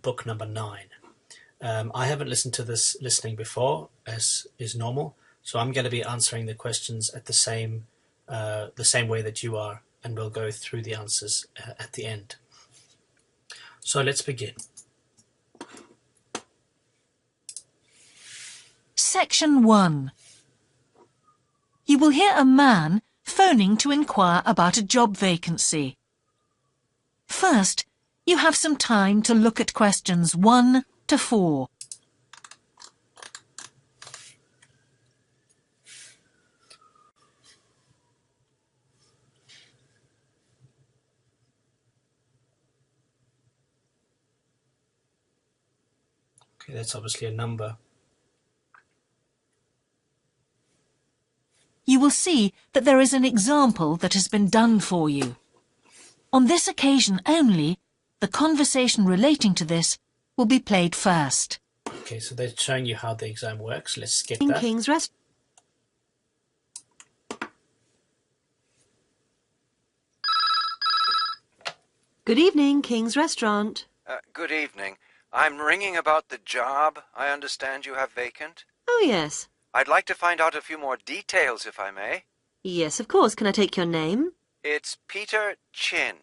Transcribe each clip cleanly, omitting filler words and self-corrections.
book number 9. I haven't listened to this listening before, as is normal, so I'm going to be answering the questions at the same way that you are, and we'll go through the answers at the end. So let's begin. Section 1. You will hear a man phoning to inquire about a job vacancy. First, you have some time to look at questions 1 to 4. Okay, that's obviously a number. You will see that there is an example that has been done for you. On this occasion only, the conversation relating to this will be played first. Okay, so they're showing you how the exam works. Let's skip In that. King's Rest. Good evening, King's Restaurant. Good evening. I'm ringing about the job I understand you have vacant. Oh, yes. I'd like to find out a few more details, if I may. Yes, of course. Can I take your name? It's Peter Chin.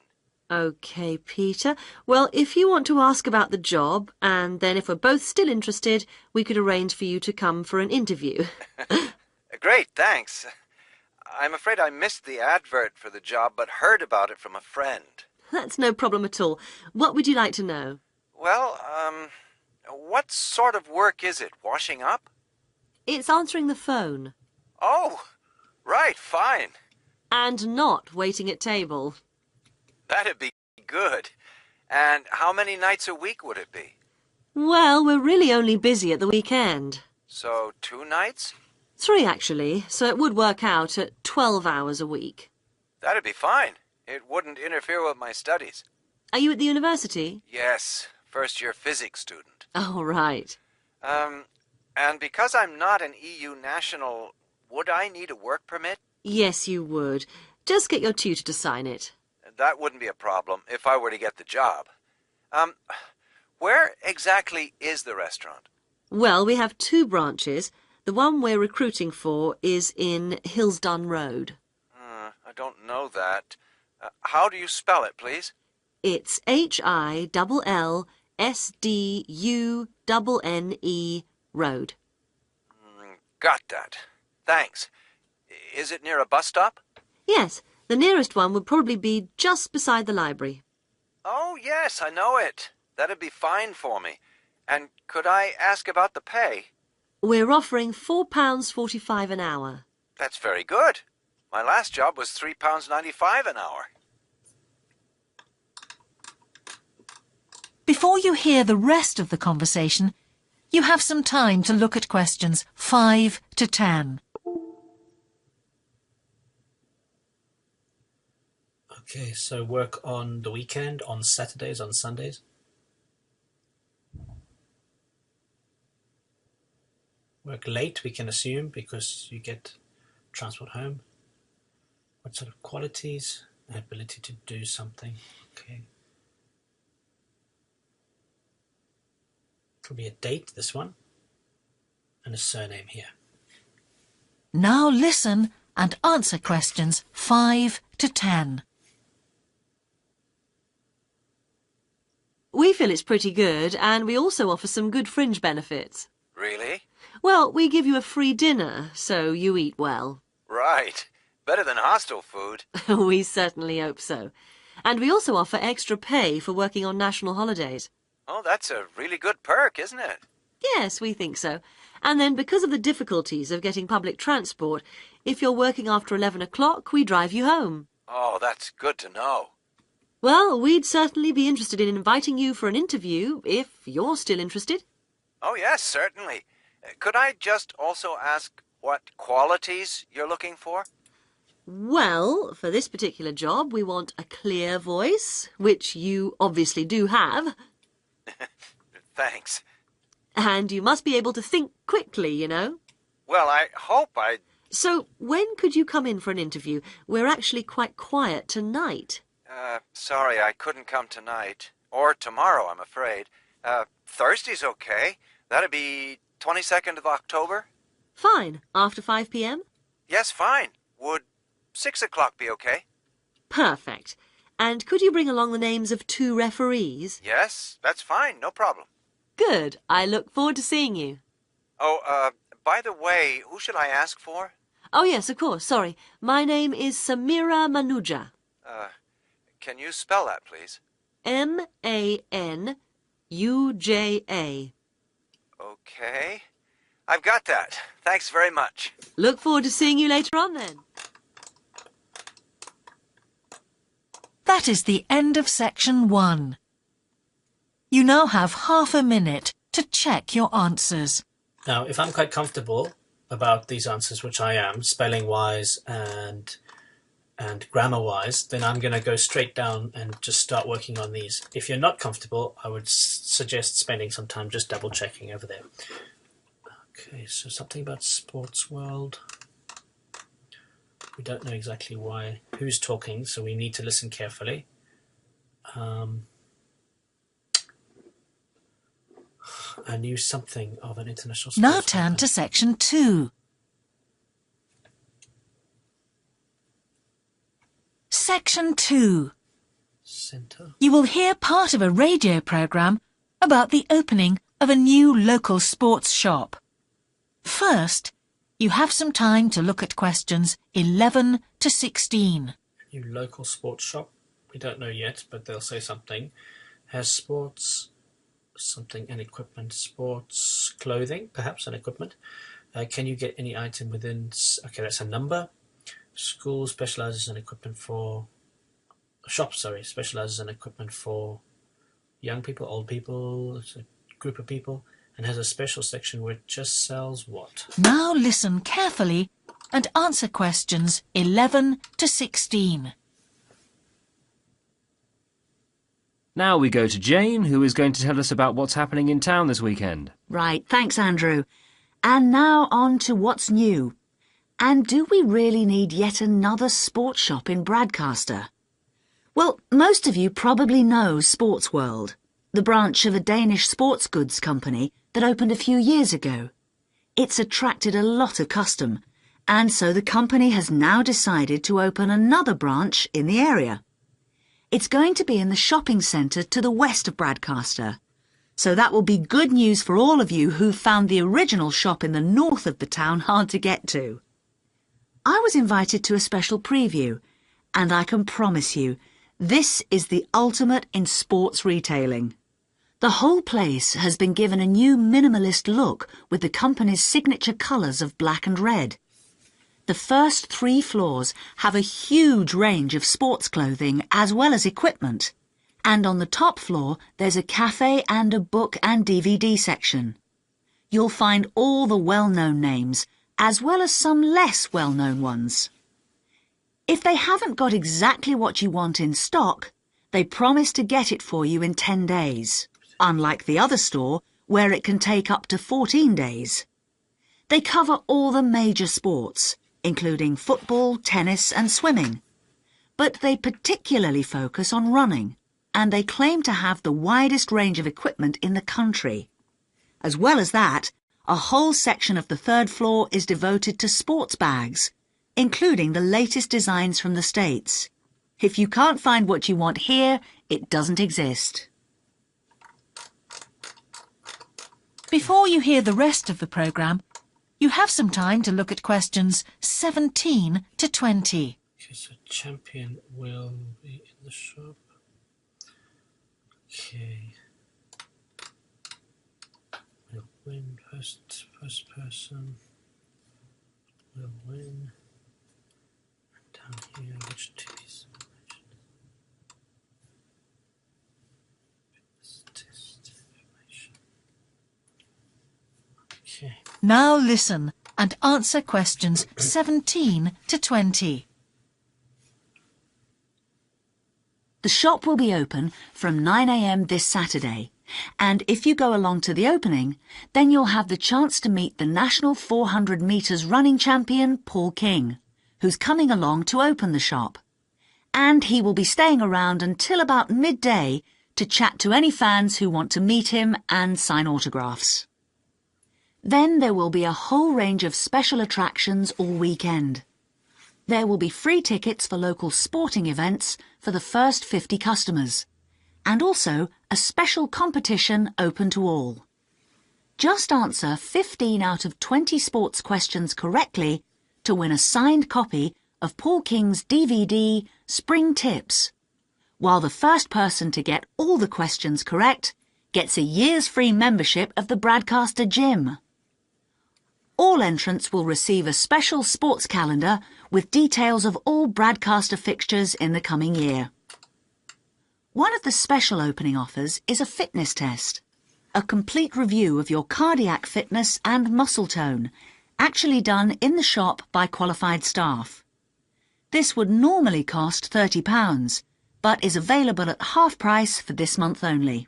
OK, Peter. Well, if you want to ask about the job, and then if we're both still interested, we could arrange for you to come for an interview. Great, thanks. I'm afraid I missed the advert for the job, but heard about it from a friend. That's no problem at all. What would you like to know? Well, what sort of work is it? Washing up? It's answering the phone. Oh, right, fine. And not waiting at table. That'd be good. And how many nights a week would it be? Well, we're really only busy at the weekend. So 2 nights? 3, actually, so it would work out at 12 hours a week. That'd be fine. It wouldn't interfere with my studies. Are you at the university? Yes, first-year physics student. Oh, right. And because I'm not an EU national, would I need a work permit? Yes, you would. Just get your tutor to sign it. That wouldn't be a problem if I were to get the job. Where exactly is the restaurant? Well, we have 2 branches. The one we're recruiting for is in Hillsdon Road. I don't know that. How do you spell it, please? It's HILLSDUNNE Road. Got that. Thanks. Is it near a bus stop? Yes, the nearest one would probably be just beside the library. Oh, yes, I know it. That'd be fine for me. And could I ask about the pay? We're offering £4.45 an hour. That's very good. My last job was £3.95 an hour. Before you hear the rest of the conversation, you have some time to look at questions 5 to 10. Okay, so work on the weekend, on Saturdays, on Sundays. Work late, we can assume, because you get transport home. What sort of qualities? An ability to do something. Okay. Could be a date, this one. And a surname here. Now listen and answer questions 5 to 10. We feel it's pretty good, and we also offer some good fringe benefits. Really? Well, we give you a free dinner, so you eat well. Right. Better than hostel food. We certainly hope so. And we also offer extra pay for working on national holidays. Oh, that's a really good perk, isn't it? Yes, we think so. And then because of the difficulties of getting public transport, if you're working after 11 o'clock, we drive you home. Oh, that's good to know. Well, we'd certainly be interested in inviting you for an interview, if you're still interested. Oh, yes, certainly. Could I just also ask what qualities you're looking for? Well, for this particular job, we want a clear voice, which you obviously do have. Thanks. And you must be able to think quickly, you know. Well, I hope I... So, when could you come in for an interview? We're actually quite quiet tonight. Sorry, I couldn't come tonight. Or tomorrow, I'm afraid. Thursday's okay. That'd be 22nd of October? Fine. After 5 p.m.? Yes, fine. Would 6 o'clock be okay? Perfect. And could you bring along the names of 2 referees? Yes, that's fine. No problem. Good. I look forward to seeing you. Oh, by the way, who should I ask for? Oh, yes, of course. Sorry. My name is Samira Manuja. Can you spell that, please? Manuja. Okay. I've got that. Thanks very much. Look forward to seeing you later on then. That is the end of section 1. You now have half a minute to check your answers. Now, if I'm quite comfortable about these answers, which I am, spelling-wise and grammar-wise, then I'm going to go straight down and just start working on these. If you're not comfortable, I would suggest spending some time just double-checking over there. Okay, so something about sports world. We don't know exactly who's talking, so we need to listen carefully. I knew something of an international sports. Now turn to section 2. Section 2. Centre. You will hear part of a radio programme about the opening of a new local sports shop. First, you have some time to look at questions 11 to 16. New local sports shop. We don't know yet, but they'll say something. Has sports, something and equipment. Sports clothing, perhaps, and equipment. Can you get any item within... Okay, that's a number. School specialises in equipment for... Shop, specialises in equipment for young people, old people, it's a group of people, and has a special section where it just sells what? Now listen carefully and answer questions 11 to 16. Now we go to Jane, who is going to tell us about what's happening in town this weekend. Right, thanks, Andrew. And now on to what's new. And do we really need yet another sports shop in Bradcaster? Well, most of you probably know Sports World, the branch of a Danish sports goods company that opened a few years ago. It's attracted a lot of custom, and so the company has now decided to open another branch in the area. It's going to be in the shopping centre to the west of Bradcaster. So that will be good news for all of you who found the original shop in the north of the town hard to get to. I was invited to a special preview, and I can promise you, this is the ultimate in sports retailing. The whole place has been given a new minimalist look with the company's signature colours of black and red. The first 3 floors have a huge range of sports clothing as well as equipment. And on the top floor, there's a cafe and a book and DVD section. You'll find all the well-known names, as well as some less well-known ones. If they haven't got exactly what you want in stock, they promise to get it for you in 10 days, unlike the other store, where it can take up to 14 days. They cover all the major sports, including football, tennis and swimming. But they particularly focus on running, and they claim to have the widest range of equipment in the country. As well as that, a whole section of the 3rd floor is devoted to sports bags, including the latest designs from the States. If you can't find what you want here, it doesn't exist. Before you hear the rest of the programme, you have some time to look at questions 17 to 20. Okay, so champion will be in the shop. Okay. Will win first person. Will win. And down here, which two is test information. Okay. Now listen and answer questions 17 to 20. The shop will be open from 9 a.m. this Saturday, and if you go along to the opening, then you'll have the chance to meet the national 400 metres running champion, Paul King, who's coming along to open the shop. And he will be staying around until about midday to chat to any fans who want to meet him and sign autographs. Then there will be a whole range of special attractions all weekend. There will be free tickets for local sporting events for the first 50 customers, and also a special competition open to all. Just answer 15 out of 20 sports questions correctly to win a signed copy of Paul King's DVD, Spring Tips, while the first person to get all the questions correct gets a year's free membership of the Bradcaster Gym. All entrants will receive a special sports calendar with details of all Bradcaster fixtures in the coming year. One of the special opening offers is a fitness test, a complete review of your cardiac fitness and muscle tone, actually done in the shop by qualified staff. This would normally cost £30, but is available at half price for this month only.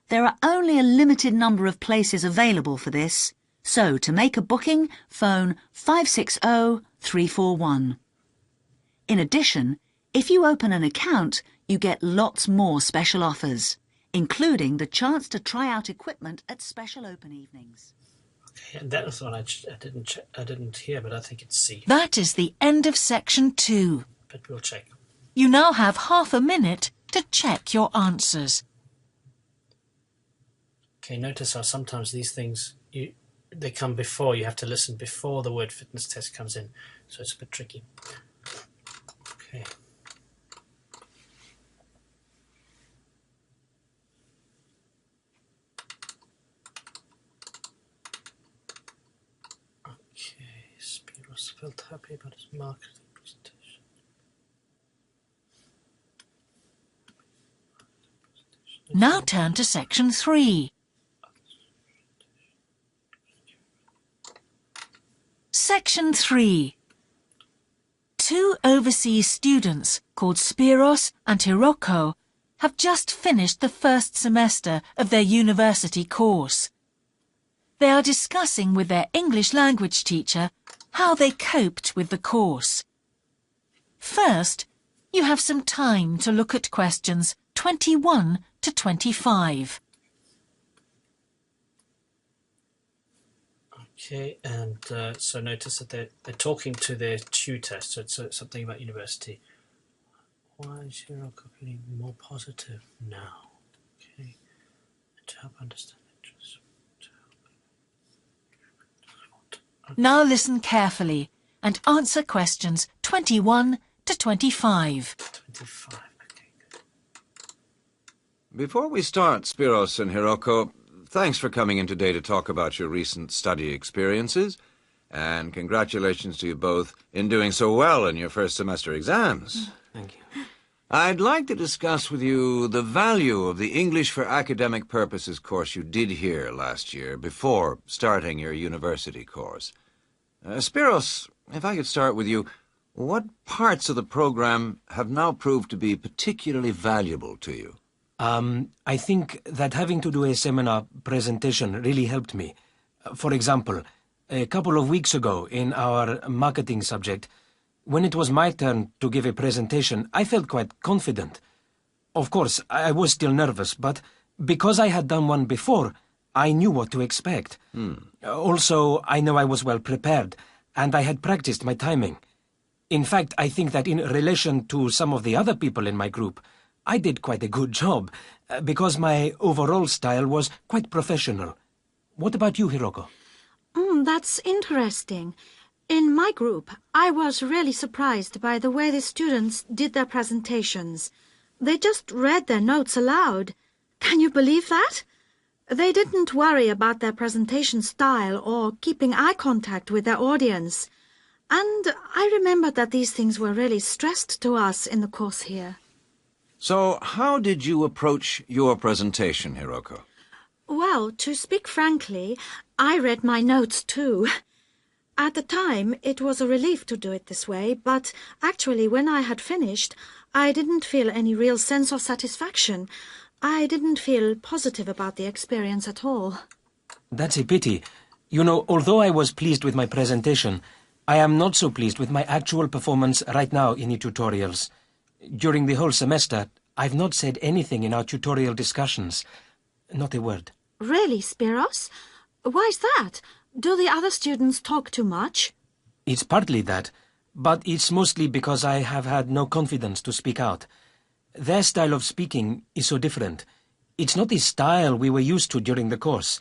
There are only a limited number of places available for this, so to make a booking, phone 560-341. In addition, if you open an account, you get lots more special offers, including the chance to try out equipment at special open evenings. Okay, and that was one I didn't hear, but I think it's C. That is the end of section 2. But we'll check. You now have half a minute to check your answers. Okay, notice how sometimes these things, they come before. You have to listen before the word fitness test comes in. So it's a bit tricky. Okay. Okay, Spiros felt happy about his marketing presentation. Now turn to section 3. Section 3. 2 overseas students called Spiros and Hiroko have just finished the first semester of their university course. They are discussing with their English language teacher how they coped with the course. First, you have some time to look at questions 21 to 25. Okay, and so notice that they're talking to their tutor, so it's something about university. Why is Hiroko feeling more positive now? Okay, to help understand interests. Now listen carefully and answer questions 21 to 25. 25, okay, good. Before we start, Spiros and Hiroko, thanks for coming in today to talk about your recent study experiences, and congratulations to you both in doing so well in your first semester exams. Thank you. I'd like to discuss with you the value of the English for Academic Purposes course you did here last year before starting your university course. Spiros, if I could start with you, what parts of the program have now proved to be particularly valuable to you? I think that having to do a seminar presentation really helped me. For example, a couple of weeks ago in our marketing subject, when it was my turn to give a presentation, I felt quite confident. Of course, I was still nervous, but because I had done one before, I knew what to expect. Also, I know I was well prepared, and I had practiced my timing. In fact, I think that in relation to some of the other people in my group, I did quite a good job, because my overall style was quite professional. What about you, Hiroko? That's interesting. In my group, I was really surprised by the way the students did their presentations. They just read their notes aloud. Can you believe that? They didn't worry about their presentation style or keeping eye contact with their audience. And I remembered that these things were really stressed to us in the course here. So, how did you approach your presentation, Hiroko? Well, to speak frankly, I read my notes too. At the time, it was a relief to do it this way, but actually when I had finished, I didn't feel any real sense of satisfaction. I didn't feel positive about the experience at all. That's a pity. You know, although I was pleased with my presentation, I am not so pleased with my actual performance right now in the tutorials. During the whole semester, I've not said anything in our tutorial discussions. Not a word. Really, Spiros? Why's that? Do the other students talk too much? It's partly that, but it's mostly because I have had no confidence to speak out. Their style of speaking is so different. It's not the style we were used to during the course.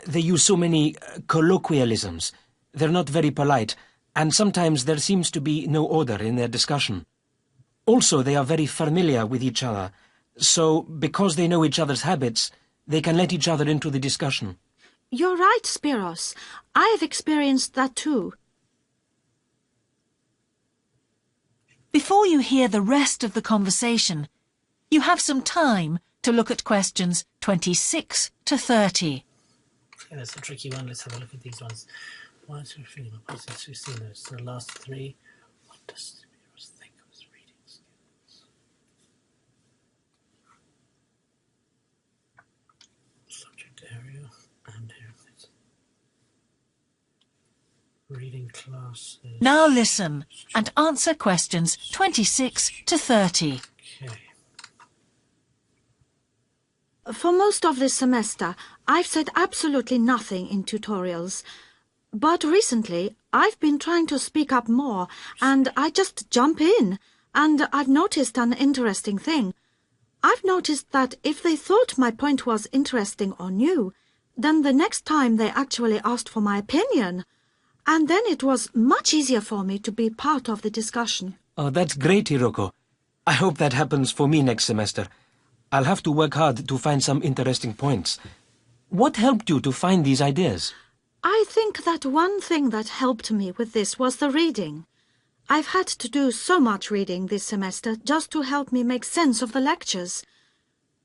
They use so many colloquialisms. They're not very polite, and sometimes there seems to be no order in their discussion. Also, they are very familiar with each other, so because they know each other's habits, they can let each other into the discussion. You're right, Spiros. I have experienced that too. Before you hear the rest of the conversation, you have some time to look at questions 26 to 30. Okay, that's a tricky one. Let's have a look at these ones. 1, 2, 3, 4, 5, 6, 16. Those are the last three. What does Spiros think of his reading skills? Subject area and here it is. Reading classes. Now listen and answer questions 26 to 30. Okay. For most of this semester, I've said absolutely nothing in tutorials. But recently, I've been trying to speak up more, and I just jump in. And I've noticed an interesting thing. I've noticed that if they thought my point was interesting or new, then the next time they actually asked for my opinion. And then it was much easier for me to be part of the discussion. Oh, that's great, Hiroko. I hope that happens for me next semester. I'll have to work hard to find some interesting points. What helped you to find these ideas? I think that one thing that helped me with this was the reading. I've had to do so much reading this semester just to help me make sense of the lectures.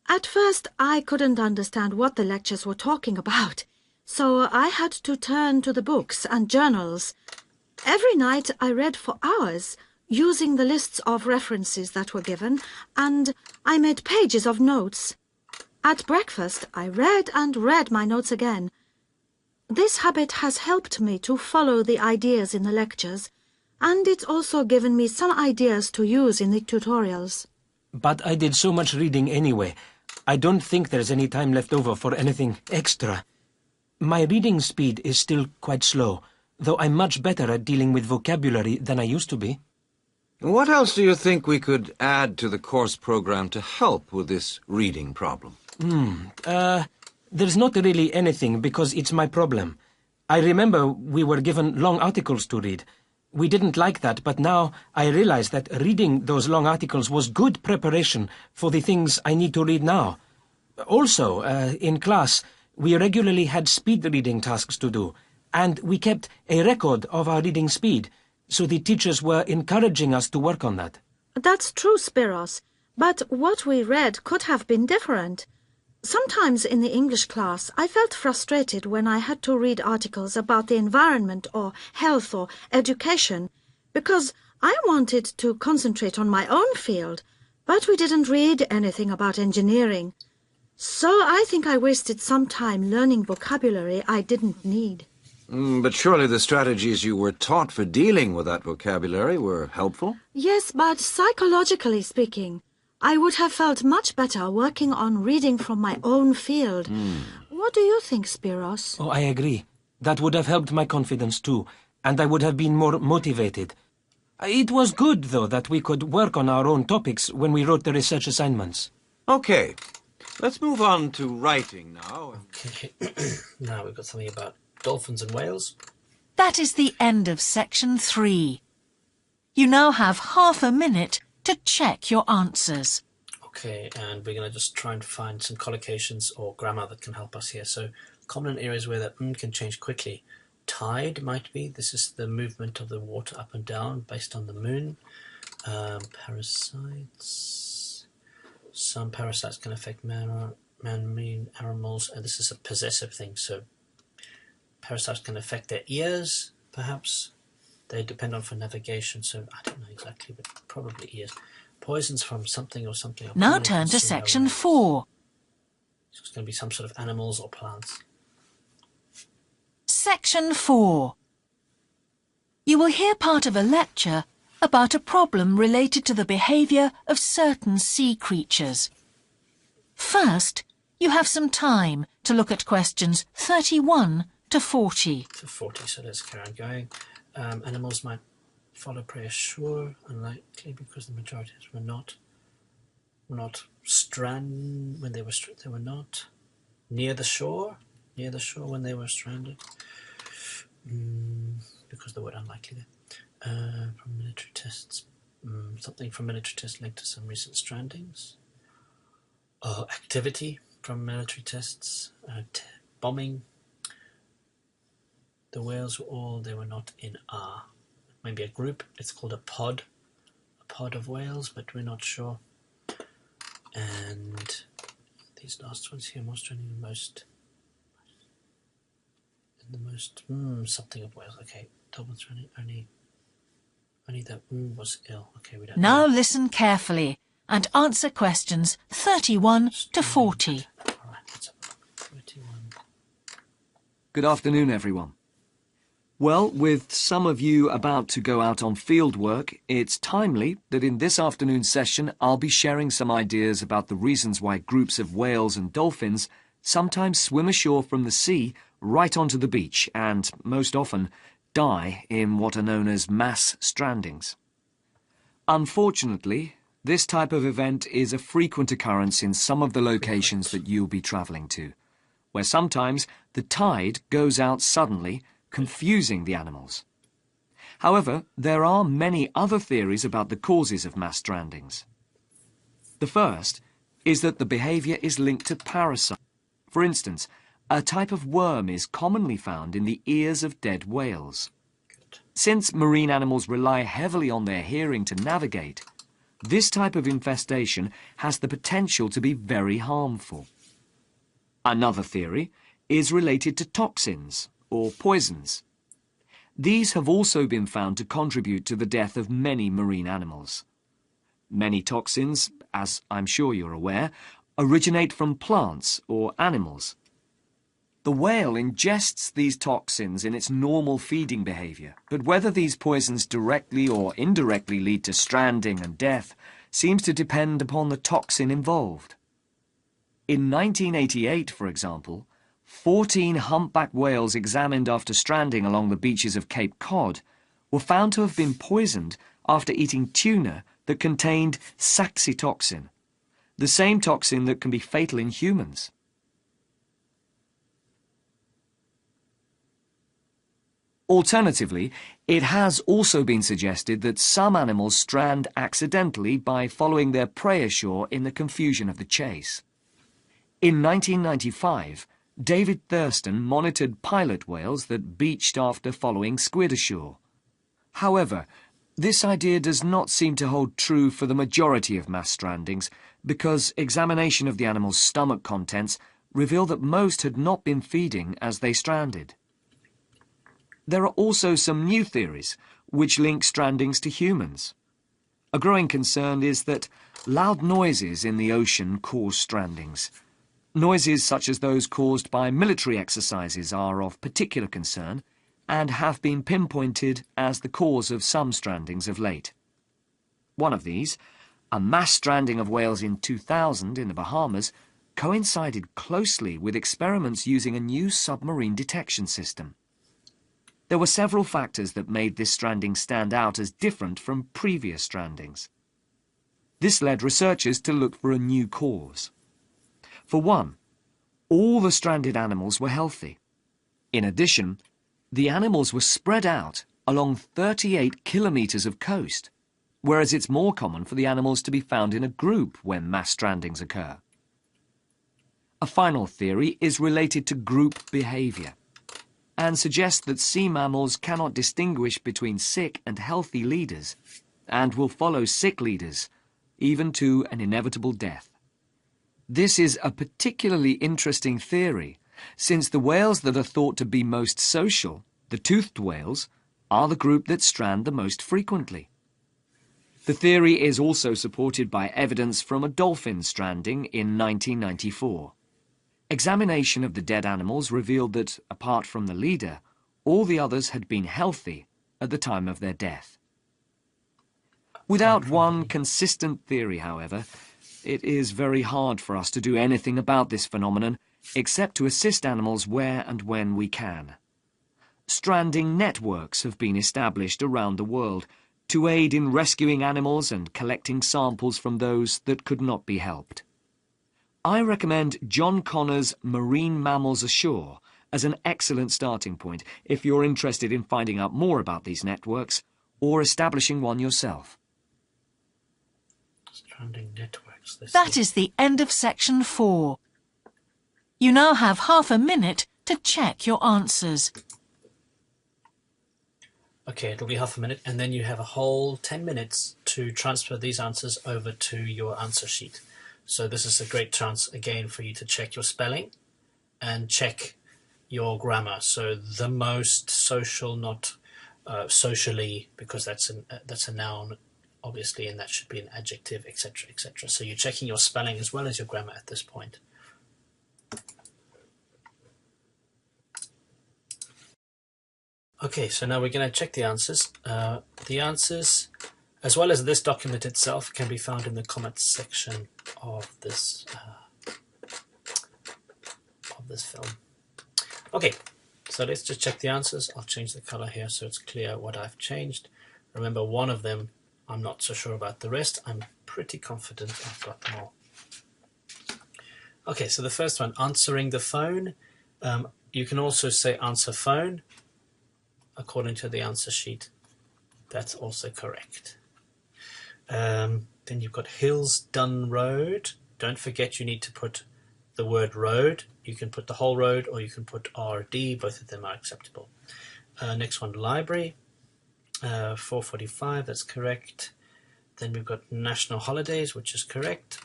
At first, I couldn't understand what the lectures were talking about, so I had to turn to the books and journals. Every night I read for hours, using the lists of references that were given, and I made pages of notes. At breakfast, I read and read my notes again. This habit has helped me to follow the ideas in the lectures, and it's also given me some ideas to use in the tutorials. But I did so much reading anyway. I don't think there's any time left over for anything extra. My reading speed is still quite slow, though I'm much better at dealing with vocabulary than I used to be. What else do you think we could add to the course program to help with this reading problem? There's not really anything because it's my problem. I remember we were given long articles to read. We didn't like that, but now I realize that reading those long articles was good preparation for the things I need to read now. Also, in class, we regularly had speed reading tasks to do, and we kept a record of our reading speed, so the teachers were encouraging us to work on that. That's true, Spiros, but what we read could have been different. Sometimes in the English class, I felt frustrated when I had to read articles about the environment or health or education, because I wanted to concentrate on my own field, but we didn't read anything about engineering. So I think I wasted some time learning vocabulary I didn't need. But surely the strategies you were taught for dealing with that vocabulary were helpful? Yes, but psychologically speaking, I would have felt much better working on reading from my own field. What do you think, Spiros? Oh, I agree. That would have helped my confidence too, and I would have been more motivated. It was good, though, that we could work on our own topics when we wrote the research assignments. Okay, let's move on to writing now. Okay. Now we've got something about dolphins and whales. That is the end of section 3. You now have half a minute to check your answers. Okay, and we're going to just try and find some collocations or grammar that can help us here. So, common areas where the can change quickly. Tide might be. This is the movement of the water up and down based on the moon. Parasites. Some parasites can affect man-marine animals, and this is a possessive thing. So, parasites can affect their ears, perhaps. They depend on for navigation, so I don't know exactly, but probably ears. Poisons from something or something. Now turn to section 4. So it's going to be some sort of animals or plants. Section 4. You will hear part of a lecture about a problem related to the behaviour of certain sea creatures. First, you have some time to look at questions 31 to 40. To 40, so let's carry on going. Animals might follow prey ashore, unlikely because the majority were not strand when they were not near the shore when they were stranded. Because the word unlikely there. From military tests, something from military tests linked to some recent strandings. Activity from military tests, bombing. The whales they were not in maybe a group. It's called a pod of whales, but we're not sure. And these last ones here, most stranding, the most something of whales. Okay, Tobin's running only that was ill. Okay, we don't Now know. listen carefully and answer questions 31 to 40. All right, let's have a look. 31. Good afternoon, everyone. Well, with some of you about to go out on field work, it's timely that in this afternoon's session I'll be sharing some ideas about the reasons why groups of whales and dolphins sometimes swim ashore from the sea right onto the beach and, most often, die in what are known as mass strandings. Unfortunately, this type of event is a frequent occurrence in some of the locations that you'll be travelling to, where sometimes the tide goes out suddenly, confusing the animals. However, there are many other theories about the causes of mass strandings. The first is that the behaviour is linked to parasites. For instance, a type of worm is commonly found in the ears of dead whales. Since marine animals rely heavily on their hearing to navigate, this type of infestation has the potential to be very harmful. Another theory is related to toxins, or poisons. These have also been found to contribute to the death of many marine animals. Many toxins, as I'm sure you're aware, originate from plants or animals. The whale ingests these toxins in its normal feeding behaviour, but whether these poisons directly or indirectly lead to stranding and death seems to depend upon the toxin involved. In 1988, for example, 14 humpback whales examined after stranding along the beaches of Cape Cod were found to have been poisoned after eating tuna that contained saxitoxin, the same toxin that can be fatal in humans. Alternatively, it has also been suggested that some animals strand accidentally by following their prey ashore in the confusion of the chase. In 1995, David Thurston monitored pilot whales that beached after following squid ashore. However, this idea does not seem to hold true for the majority of mass strandings because examination of the animal's stomach contents revealed that most had not been feeding as they stranded. There are also some new theories which link strandings to humans. A growing concern is that loud noises in the ocean cause strandings. Noises such as those caused by military exercises are of particular concern and have been pinpointed as the cause of some strandings of late. One of these, a mass stranding of whales in 2000 in the Bahamas, coincided closely with experiments using a new submarine detection system. There were several factors that made this stranding stand out as different from previous strandings. This led researchers to look for a new cause. For one, all the stranded animals were healthy. In addition, the animals were spread out along 38 kilometres of coast, whereas it's more common for the animals to be found in a group when mass strandings occur. A final theory is related to group behaviour and suggests that sea mammals cannot distinguish between sick and healthy leaders and will follow sick leaders, even to an inevitable death. This is a particularly interesting theory, since the whales that are thought to be most social, the toothed whales, are the group that strand the most frequently. The theory is also supported by evidence from a dolphin stranding in 1994. Examination of the dead animals revealed that, apart from the leader, all the others had been healthy at the time of their death. Without one consistent theory, however, it is very hard for us to do anything about this phenomenon except to assist animals where and when we can. Stranding networks have been established around the world to aid in rescuing animals and collecting samples from those that could not be helped. I recommend John Connor's Marine Mammals Ashore as an excellent starting point if you're interested in finding out more about these networks or establishing one yourself. Stranding networks. That is the end of section 4. You now have half a minute to check your answers. Okay, it'll be half a minute, and then you have a whole 10 minutes to transfer these answers over to your answer sheet. So this is a great chance, again, for you to check your spelling and check your grammar. So the most social, not socially, because that's a noun, obviously, and that should be an adjective, etc., etc. So you're checking your spelling as well as your grammar at this point. Okay, so now we're going to check the answers. The answers, as well as this document itself, can be found in the comments section of this film. Okay, so let's just check the answers. I'll change the color here so it's clear what I've changed. Remember, one of them, I'm not so sure about the rest. I'm pretty confident I've got them all. Okay, so the first one, answering the phone. You can also say answer phone. According to the answer sheet, that's also correct. Then you've got Hillsdon Road. Don't forget you need to put the word road. You can put the whole road or you can put RD. Both of them are acceptable. Next one, library. 4:45, that's correct. Then we've got national holidays, which is correct.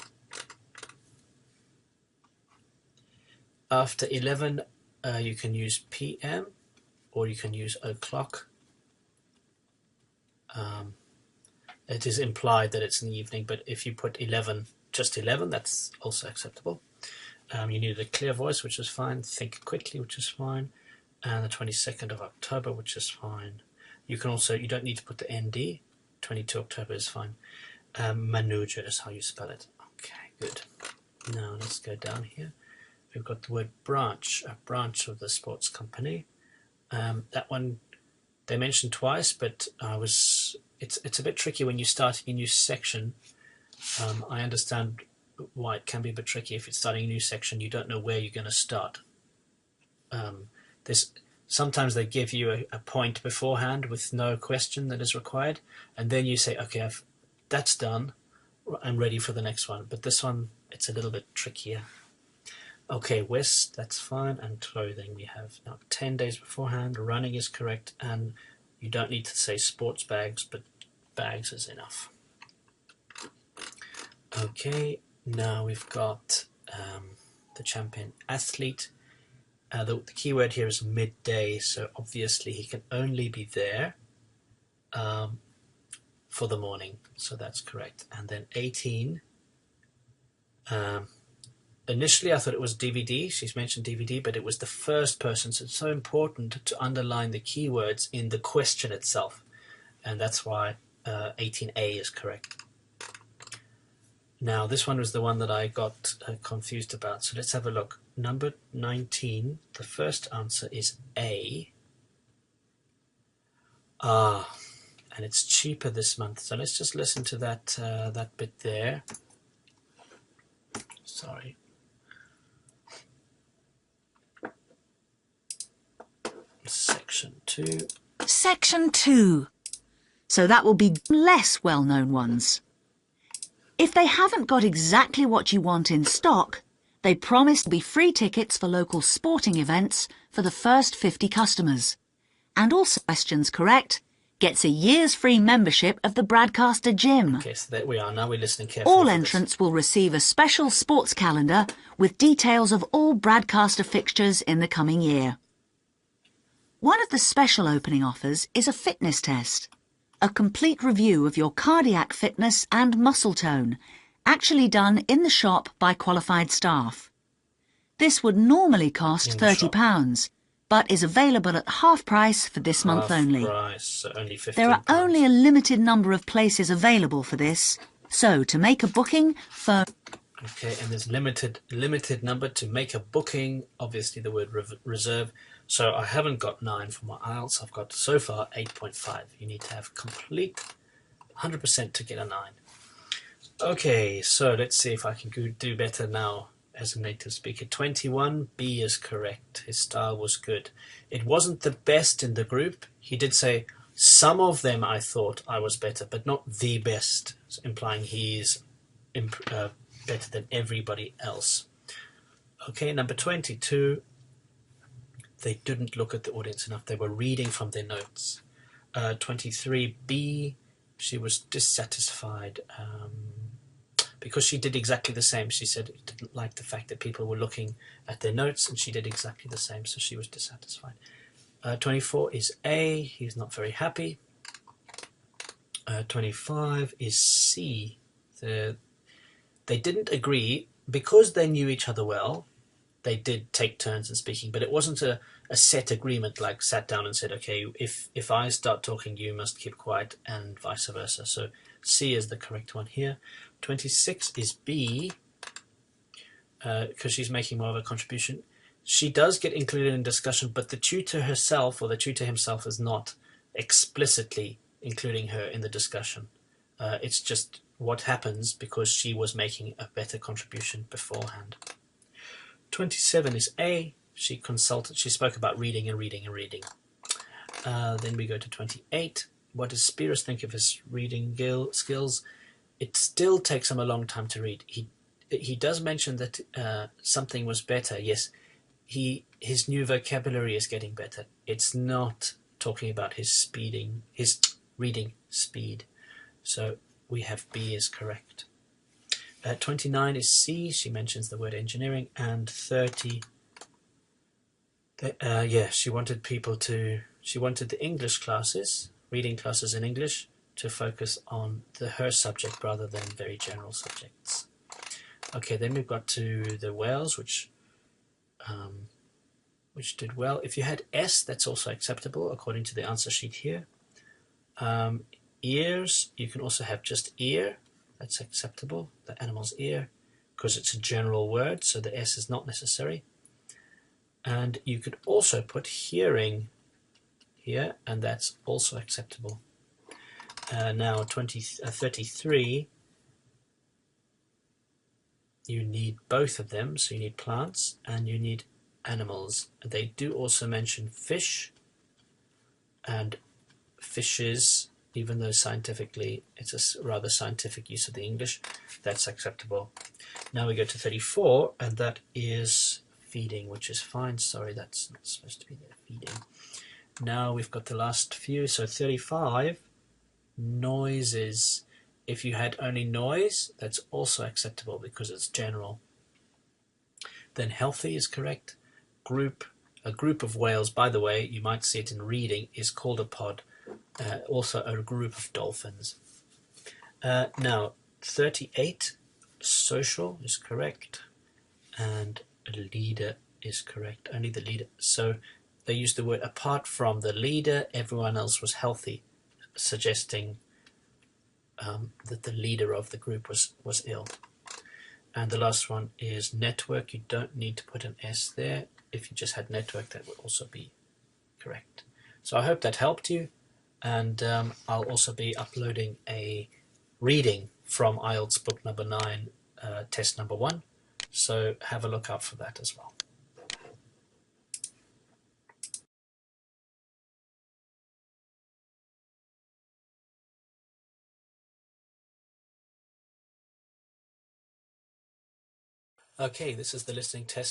After 11, you can use PM. Or you can use o'clock. It is implied that it's in the evening, but if you put 11, just 11, that's also acceptable. You need a clear voice, which is fine. Think quickly, which is fine. And the 22nd of October, which is fine. You can also, you don't need to put the ND. 22 October is fine. Manuja is how you spell it. Okay, good. Now let's go down here. We've got the word branch, a branch of the sports company. That one they mentioned twice, but it's a bit tricky when you're starting a new section. I understand why it can be a bit tricky. If you're starting a new section, you don't know where you're going to start. Sometimes they give you a point beforehand with no question that is required, and then you say, okay, that's done, I'm ready for the next one. But this one, it's a little bit trickier. Okay, West, that's fine, and clothing we have now 10 days beforehand. Running is correct, and you don't need to say sports bags, but bags is enough. Okay, now we've got the champion athlete. The keyword here is midday, so obviously he can only be there for the morning, so that's correct. And then 18, initially I thought it was DVD. She's mentioned DVD, but it was the first person, so it's so important to underline the keywords in the question itself, and that's why 18A is correct. Now this one was the one that I got confused about, so let's have a look. Number 19, the first answer is A. And it's cheaper this month, so let's just listen to that bit there. Sorry. Section 2. Section 2. So that will be less well-known ones. If they haven't got exactly what you want in stock, they promise to be free tickets for local sporting events for the first 50 customers. And also, questions correct, gets a year's free membership of the Bradcaster Gym. Okay, so there we are. Now we're listening carefully. All entrants will receive a special sports calendar with details of all Bradcaster fixtures in the coming year. One of the special opening offers is a fitness test, a complete review of your cardiac fitness and muscle tone, actually done in the shop by qualified staff. This would normally cost £30, but is available at half price for this month only. Half price, so only £15. There are only a limited number of places available for this, so to make a booking, phone... Okay, and there's limited number to make a booking, obviously the word reserve. So I haven't got 9 for my IELTS, I've got so far 8.5. You need to have complete 100% to get a 9. Okay, so let's see if I can do better now as a native speaker. 21, B is correct. His style was good. It wasn't the best in the group. He did say, some of them I thought I was better, but not the best, implying he's better than everybody else. Okay, number 22, they didn't look at the audience enough. They were reading from their notes. 23B, she was dissatisfied because she did exactly the same. She said it didn't like the fact that people were looking at their notes, and she did exactly the same, so she was dissatisfied. 24 is A, he's not very happy. 25 is C. They didn't agree because they knew each other well. They did take turns in speaking, but it wasn't a set agreement, like sat down and said, okay, if I start talking, you must keep quiet, and vice versa. So C is the correct one here. 26 is B, because she's making more of a contribution. She does get included in discussion, but the tutor herself or the tutor himself is not explicitly including her in the discussion. It's just what happens because she was making a better contribution beforehand. 27 is A. She spoke about reading and reading and reading. Then we go to 28. What does Spiros think of his reading skills? It still takes him a long time to read. He does mention that something was better. Yes, his new vocabulary is getting better. It's not talking about his reading speed. So we have B is correct. 29 is C. She mentions the word engineering. And 30, she wanted the English classes, reading classes in English, to focus on her subject rather than very general subjects. Okay, then we've got to the Wales, which did well. If you had S, that's also acceptable according to the answer sheet here. Ears, you can also have just ear. That's acceptable, the animal's ear, because it's a general word, so the S is not necessary. And you could also put hearing here, and that's also acceptable. Now 33, you need both of them, so you need plants and you need animals. They do also mention fish and fishes, even though scientifically it's a rather scientific use of the English. That's acceptable. Now we go to 34, and that is feeding, which is fine. Sorry, that's not supposed to be there, feeding. Now we've got the last few, so 35, noises. If you had only noise, that's also acceptable because it's general. Then healthy is correct. A group of whales, by the way, you might see it in reading, is called a pod. Also a group of dolphins. Now 38, social is correct, and leader is correct. Only the leader. So they used the word apart from the leader, everyone else was healthy, suggesting that the leader of the group was ill. And the last one is network. You don't need to put an S there. If you just had network, that would also be correct. So I hope that helped you. And I'll also be uploading a reading from Ielts book number 9, test number 1. So have a look out for that as well. Okay, this is the listening test.